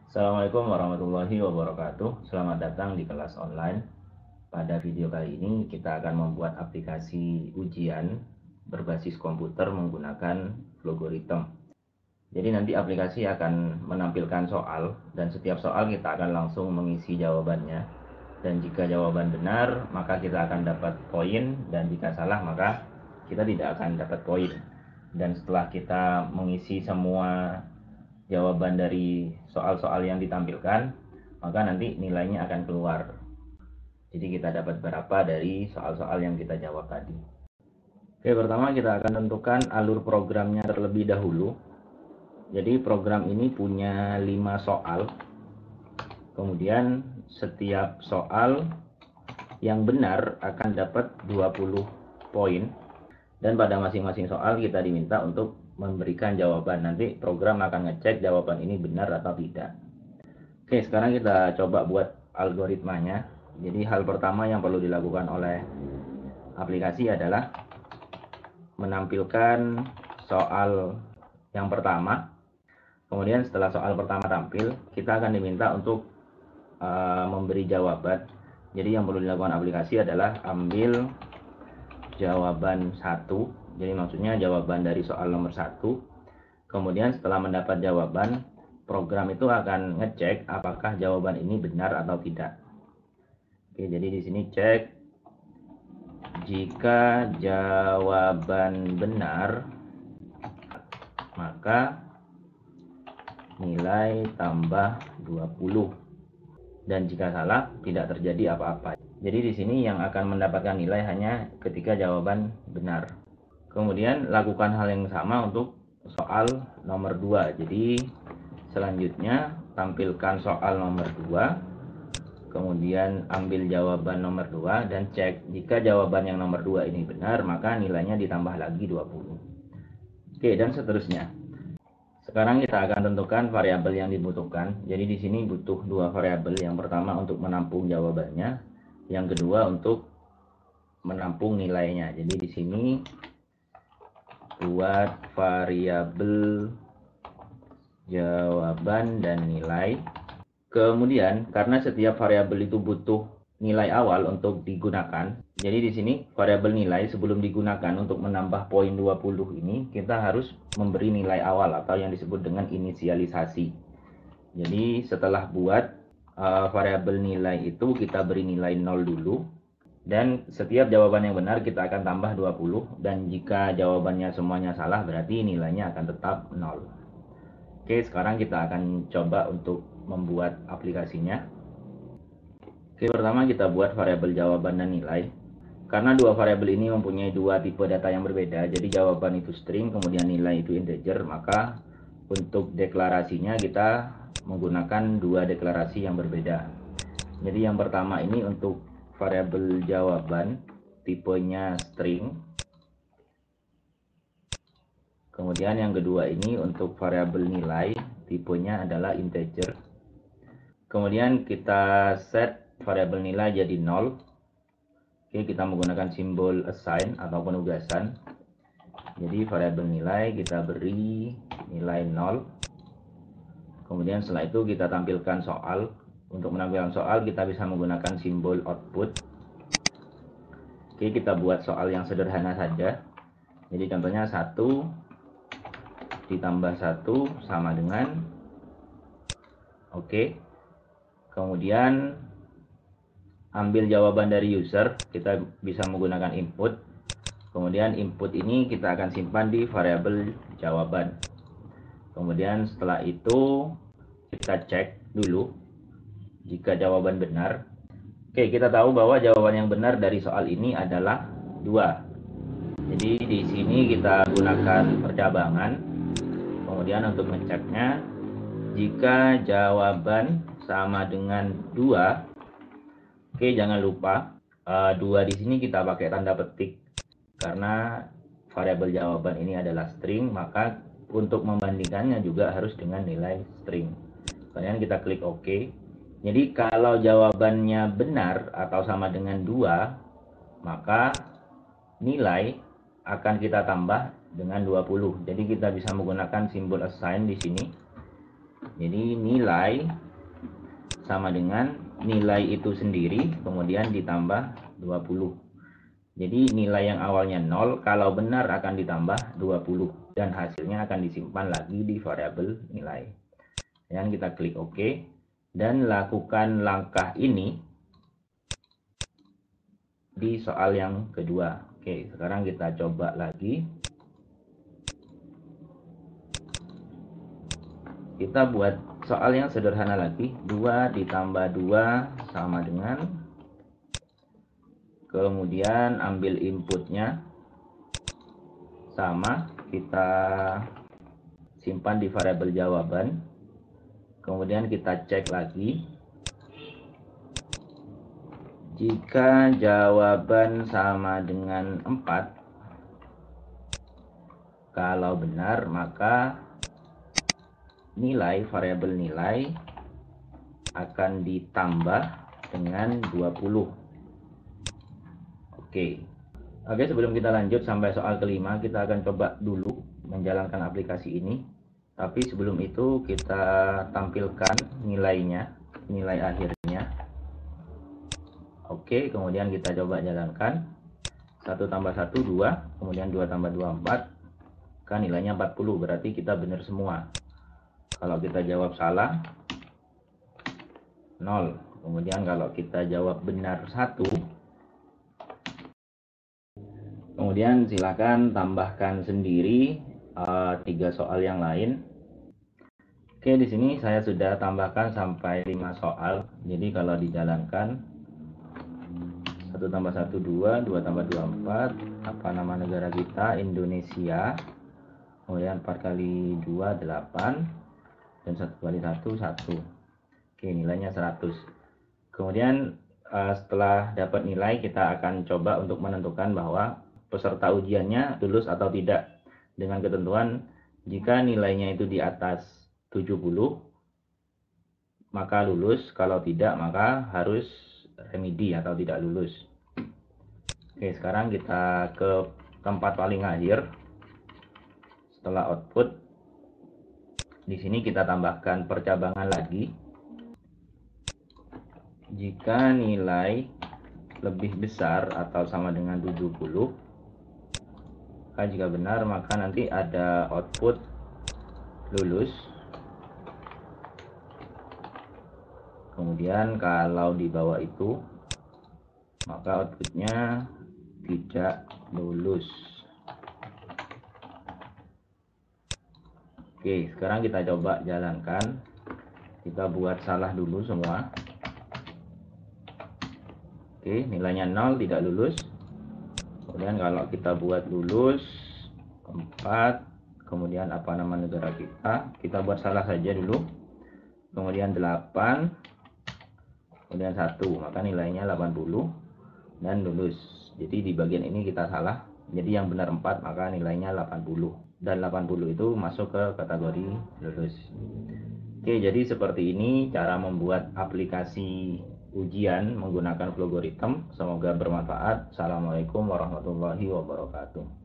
Assalamualaikum warahmatullahi wabarakatuh. Selamat datang di kelas online. Pada video kali ini kita akan membuat aplikasi ujian berbasis komputer menggunakan logaritma. Jadi nanti aplikasi akan menampilkan soal dan setiap soal kita akan langsung mengisi jawabannya. Dan jika jawaban benar maka kita akan dapat poin, dan jika salah maka kita tidak akan dapat poin. Dan setelah kita mengisi semua jawaban dari soal-soal yang ditampilkan, maka nanti nilainya akan keluar. Jadi kita dapat berapa dari soal-soal yang kita jawab tadi. Oke, pertama kita akan tentukan alur programnya terlebih dahulu. Jadi program ini punya 5 soal. Kemudian setiap soal yang benar akan dapat 20 poin. Dan pada masing-masing soal kita diminta untuk memberikan jawaban. Nanti program akan ngecek jawaban ini benar atau tidak. Oke, sekarang kita coba buat algoritmanya. Jadi hal pertama yang perlu dilakukan oleh aplikasi adalah menampilkan soal yang pertama. Kemudian setelah soal pertama tampil, kita akan diminta untuk memberi jawaban. Jadi yang perlu dilakukan aplikasi adalah ambil jawaban 1, jadi maksudnya jawaban dari soal nomor 1. Kemudian setelah mendapat jawaban, program itu akan ngecek apakah jawaban ini benar atau tidak. Oke, jadi di sini cek, jika jawaban benar maka nilai tambah 20, dan jika salah tidak terjadi apa-apa. Jadi di sini yang akan mendapatkan nilai hanya ketika jawaban benar. Kemudian lakukan hal yang sama untuk soal nomor 2. Jadi selanjutnya tampilkan soal nomor 2. Kemudian ambil jawaban nomor 2 dan cek, jika jawaban yang nomor 2 ini benar maka nilainya ditambah lagi 20. Oke, dan seterusnya. Sekarang kita akan tentukan variabel yang dibutuhkan. Jadi di sini butuh 2 variabel. Yang pertama untuk menampung jawabannya, yang kedua untuk menampung nilainya. Jadi di sini buat variabel jawaban dan nilai. Kemudian karena setiap variabel itu butuh nilai awal untuk digunakan, jadi di sini variabel nilai sebelum digunakan untuk menambah poin 20 ini kita harus memberi nilai awal atau yang disebut dengan inisialisasi. Jadi setelah buat variabel nilai itu kita beri nilai 0 dulu, dan setiap jawaban yang benar kita akan tambah 20, dan jika jawabannya semuanya salah berarti nilainya akan tetap 0. Oke, sekarang kita akan coba untuk membuat aplikasinya. Oke, pertama kita buat variabel jawaban dan nilai. Karena dua variabel ini mempunyai dua tipe data yang berbeda, jadi jawaban itu string kemudian nilai itu integer, maka untuk deklarasinya kita menggunakan dua deklarasi yang berbeda. Jadi yang pertama ini untuk variabel jawaban tipenya string. Kemudian yang kedua ini untuk variabel nilai tipenya adalah integer. Kemudian kita set variabel nilai jadi 0. Oke, kita menggunakan simbol assign atau penugasan. Jadi variabel nilai kita beri nilai 0. Kemudian setelah itu kita tampilkan soal. Untuk menampilkan soal kita bisa menggunakan simbol output. Oke, kita buat soal yang sederhana saja. Jadi contohnya 1 ditambah 1 sama dengan, oke. Kemudian ambil jawaban dari user, kita bisa menggunakan input. Kemudian input ini kita akan simpan di variabel jawaban. Kemudian setelah itu kita cek dulu jika jawaban benar. Oke, kita tahu bahwa jawaban yang benar dari soal ini adalah 2. Jadi di sini kita gunakan percabangan. Kemudian untuk ngeceknya, jika jawaban sama dengan 2, oke, jangan lupa 2 di sini kita pakai tanda petik karena variabel jawaban ini adalah string, maka untuk membandingkannya juga harus dengan nilai string. Kemudian kita klik OK. Jadi kalau jawabannya benar atau sama dengan 2, maka nilai akan kita tambah dengan 20. Jadi kita bisa menggunakan simbol assign di sini. Jadi nilai sama dengan nilai itu sendiri kemudian ditambah 20. Jadi nilai yang awalnya 0 kalau benar akan ditambah 20 dan hasilnya akan disimpan lagi di variabel nilai. Dan kita klik OK dan lakukan langkah ini di soal yang kedua. Oke, sekarang kita coba lagi. Kita buat soal yang sederhana lagi. 2 ditambah 2 sama dengan, kemudian ambil inputnya sama, kita simpan di variabel jawaban, kemudian kita cek lagi. Jika jawaban sama dengan 4, kalau benar maka nilai variabel nilai akan ditambah dengan 20. Oke, sebelum kita lanjut sampai soal kelima, kita akan coba dulu menjalankan aplikasi ini. Tapi sebelum itu kita tampilkan nilainya, nilai akhirnya. Oke, kemudian kita coba jalankan. 1 tambah 1 2, kemudian 2 tambah 2 4, kan nilainya 40, berarti kita benar semua. Kalau kita jawab salah 0, kemudian kalau kita jawab benar 1, kemudian silakan tambahkan sendiri 3 soal yang lain. Oke, di sini saya sudah tambahkan sampai 5 soal. Jadi kalau dijalankan 1 tambah 1 2, 2 tambah 2 4, apa nama negara kita? Indonesia. Kemudian 4 kali 2 8 dan 1 kali 1 1. Oke, nilainya 100. Kemudian setelah dapat nilai, kita akan coba untuk menentukan bahwa peserta ujiannya lulus atau tidak, dengan ketentuan jika nilainya itu di atas 70 maka lulus, kalau tidak maka harus remedi atau tidak lulus. Oke, sekarang kita ke tempat paling akhir. Setelah output, di sini kita tambahkan percabangan lagi. Jika nilai lebih besar atau sama dengan 70, maka jika benar maka nanti ada output lulus. Kemudian kalau di bawah itu maka outputnya tidak lulus. Oke, sekarang kita coba jalankan. Kita buat salah dulu semua. Oke, nilainya 0, tidak lulus. Kemudian kalau kita buat lulus 4, kemudian apa nama negara kita buat salah saja dulu. Kemudian 8, kemudian 1, maka nilainya 80 dan lulus. Jadi di bagian ini kita salah. Jadi yang benar 4, maka nilainya 80. Dan 80 itu masuk ke kategori lulus. Oke, jadi seperti ini cara membuat aplikasi ujian menggunakan Flowgorithms. Semoga bermanfaat. Assalamualaikum warahmatullahi wabarakatuh.